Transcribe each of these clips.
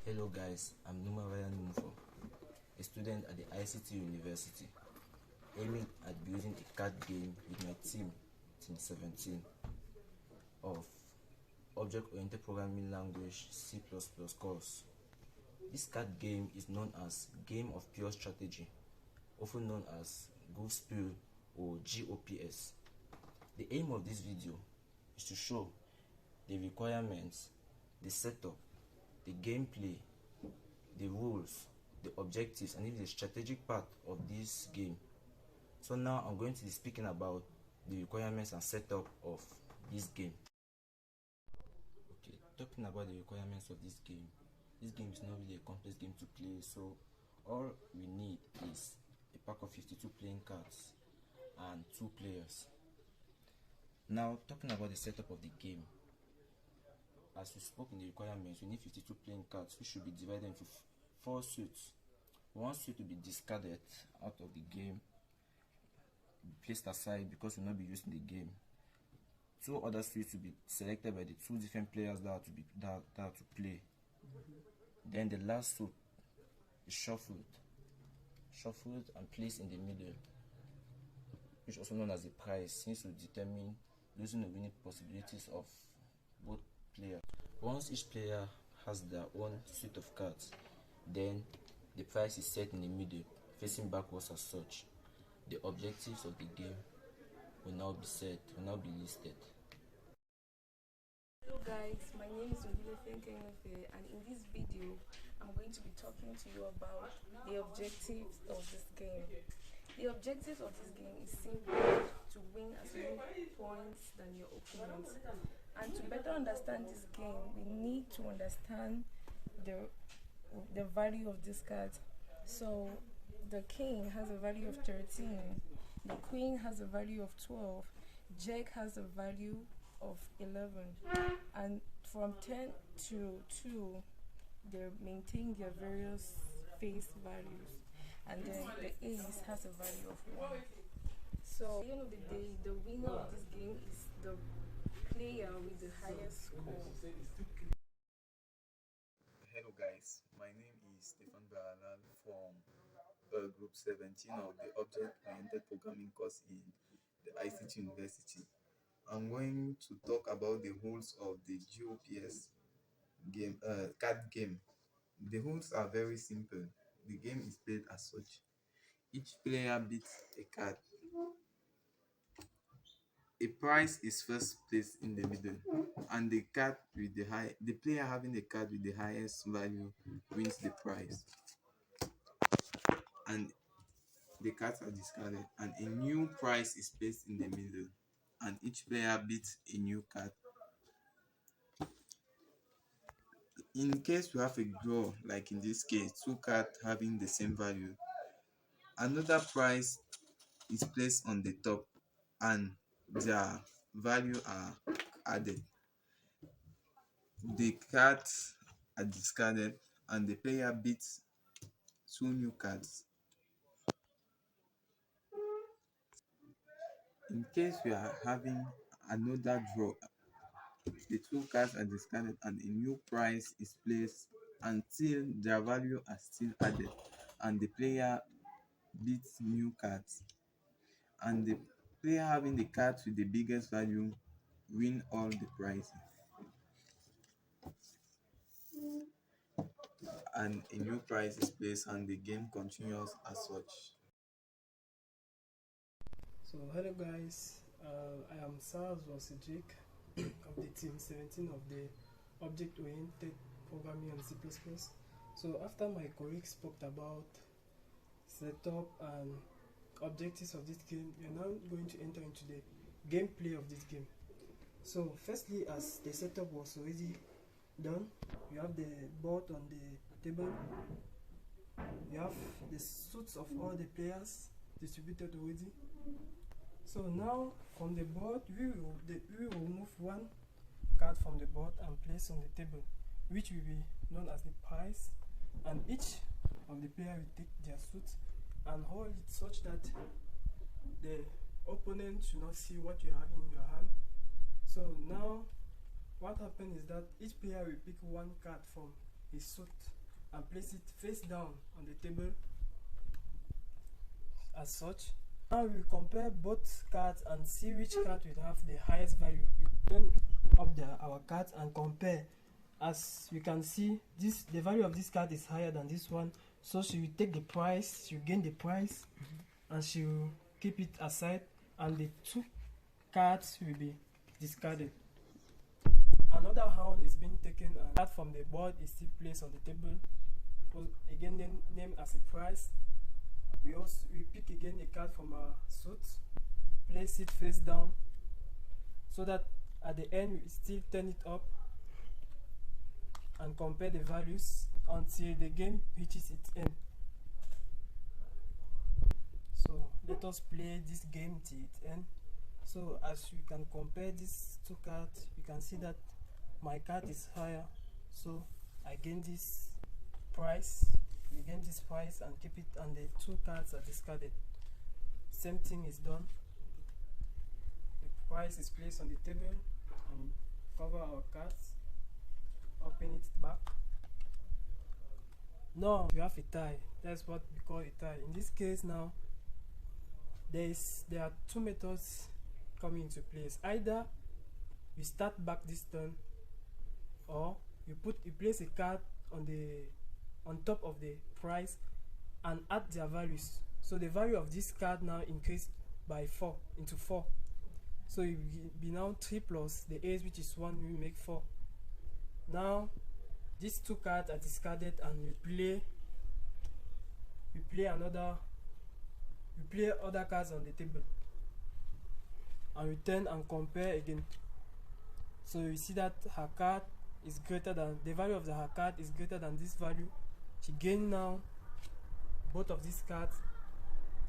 Hello guys, I'm Numarayan Mufo, a student at the ICT University, aiming at building a card game with my team, Team 17, of Object-Oriented Programming Language C++ course. This card game is known as Game of Pure Strategy, often known as Glücksspiel or GOPS. The aim of this video is to show the requirements, the setup, the gameplay, the rules, the objectives, and even the strategic part of this game. So now I'm going to be speaking about the requirements and setup of this game. Okay, talking about the requirements of this game is not really a complex game to play, so all we need is a pack of 52 playing cards and 2 players. Now, talking about the setup of the game, as we spoke in the requirements, we need 52 playing cards, which should be divided into 4 suits. One suit will be discarded out of the game, placed aside because will not be used in the game. 2 other suits will be selected by the 2 different players that are to play. Then the last suit is shuffled and placed in the middle, which is also known as the prize, since it will determine losing or winning possibilities of both players. Once each player has their own suit of cards, then the prize is set in the middle, facing backwards as such. The objectives of the game will now be listed. Hello guys, my name is Obilefe Nkenyofe, and in this video I'm going to be talking to you about the objectives of this game. The objectives of this game is simply to win as many points than your opponent. And to better understand this game, we need to understand the value of this card. So the king has a value of 13, the queen has a value of 12, jack has a value of 11, and from 10 to 2 they maintain their various face values, and then the ace has a value of 1. So at the end of the day, the winner of this game is the player with the highest score. Hello guys, my name is Stefan Baralal from Group 17 of the Object-Oriented Programming course in the ICT University. I'm going to talk about the rules of the GOPS game, card game. The rules are very simple. The game is played as such. Each player beats a card. A prize is first placed in the middle, and the player having the card with the highest value wins the prize. And the cards are discarded, and a new prize is placed in the middle, and each player beats a new card. In case we have a draw, like in this case, 2 cards having the same value, another prize is placed on the top and their value are added. The cards are discarded and the player beats 2 new cards. In case we are having another draw, the 2 cards are discarded and a new prize is placed until their value are still added, and the player beats new cards, and the player having the cards with the biggest value win all the prizes, and a new prize is placed and the game continues as such. So hello guys, I am Sars Wasijik of the team 17 of the Object-Oriented Programming and C++. So after my colleagues spoke about setup and objectives of this game, we are now going to enter into the gameplay of this game. So firstly, as the setup was already done, you have the board on the table, you have the suits of all the players distributed already. So now from the board, we will remove 1 card from the board and place on the table, which will be known as the prize, and each of the player will take their suit and hold it such that the opponent should not see what you have in your hand. So now what happens is that each player will pick 1 card from his suit and place it face down on the table as such. Now we compare both cards and see which card will have the highest value. You turn up our cards and compare. As you can see, the value of this card is higher than this one, so she will take the price, she will gain the price, and she will keep it aside, and the two cards will be discarded. Another hand is being taken, and card from the board is still placed on the table, again named as a prize. We pick again a card from our suit, place it face down, so that at the end we still turn it up and compare the values until the game reaches its end. So let us play this game till its end. So as you can compare these two cards, you can see that my card is higher, so I gain this price. You gain this price and keep it, and the two cards are discarded. Same thing is done. The price is placed on the table, and cover our cards, open it back. Now you have a tie. That's what we call a tie. In this case now, there are two methods coming into place. Either you start back this turn, or you place a card on top of the price and add their values. So the value of this card now increased by 4 into 4. So it will be now 3 plus the 8, which is 1, will make 4. Now these two cards are discarded, and we play other cards on the table, and we turn and compare again. So you see that her card is greater than the value of her card is greater than this value. She gained now both of these cards,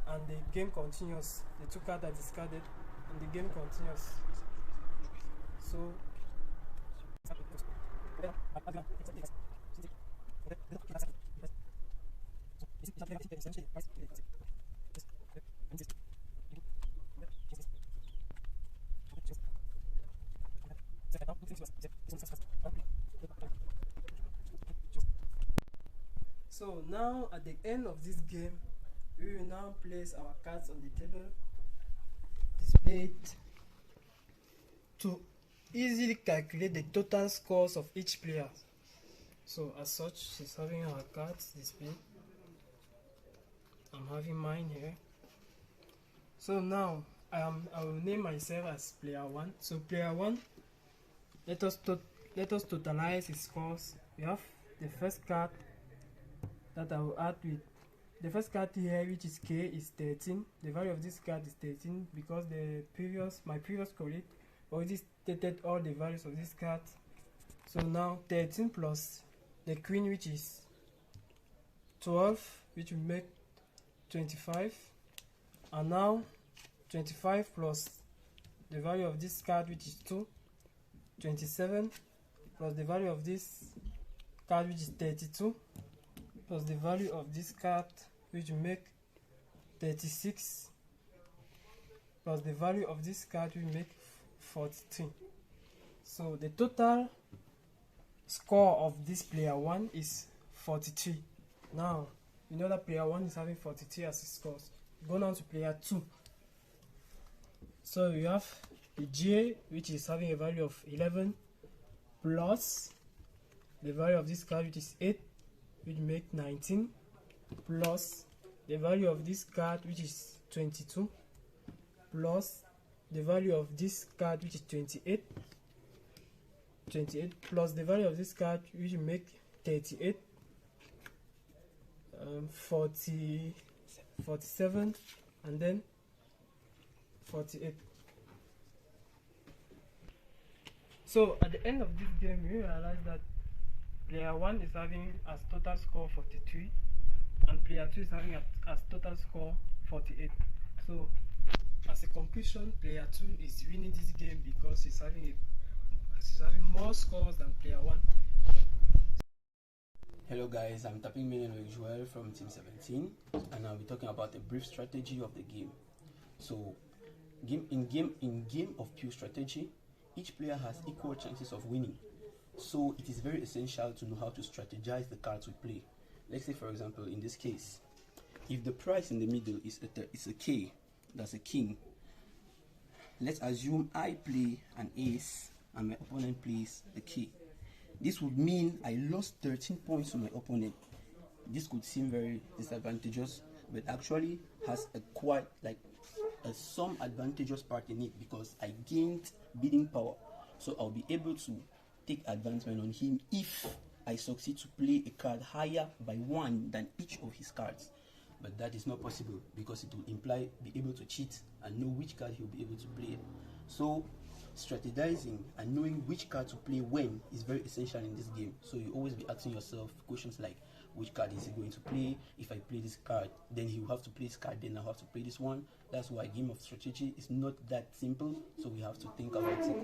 and the game continues. The two cards are discarded, and the game continues. So So now at the end of this game, we will now place our cards on the table, display it to easily calculate the total scores of each player. So as such, she's having her cards displayed. I'm having mine here. So now I will name myself as player 1. So player 1, let us totalize his scores. We have the first card that I will add with the first card here, which is K, is 13. The value of this card is 13 because my previous colleague already stated all the values of this card. So now 13 plus the queen, which is 12, which will make 25, and now 25 plus the value of this card, which is 2, 27, plus the value of this card, which is 32, plus the value of this card, which will make 36, plus the value of this card will make 43. So the total score of this player 1 is 43. Now you know that player 1 is having 43 as his scores. Go down to player 2. So you have the J, which is having a value of 11, plus the value of this card, which is 8, which make 19, plus the value of this card, which is 22, plus the value of this card, which is 28, plus the value of this card, which will make 38, 47, and then 48. So at the end of this game, we realize that player 1 is having as total score 43, and player 2 is having as total score 48. So as a conclusion, player 2 is winning this game because he's having more scores than player 1. Hello guys, I'm Tapping Million with Joel from Team 17, and I'll be talking about a brief strategy of the game. So in game of pure strategy, each player has equal chances of winning. So it is very essential to know how to strategize the cards we play. Let's say, for example, in this case, if the price in the middle is a K, that's a king. Let's assume I play an ace and my opponent plays a K. This would mean I lost 13 points to my opponent. This could seem very disadvantageous, but actually has some advantageous part in it, because I gained bidding power. So I'll be able to take advancement on him if I succeed to play a card higher by 1 than each of his cards. But that is not possible, because it will imply be able to cheat and know which card he'll be able to play. So strategizing and knowing which card to play when is very essential in this game. So you always be asking yourself questions like, which card is he going to play? If I play this card, then he will have to play this card, then I'll have to play this one. That's why a game of strategy is not that simple, so we have to think about it.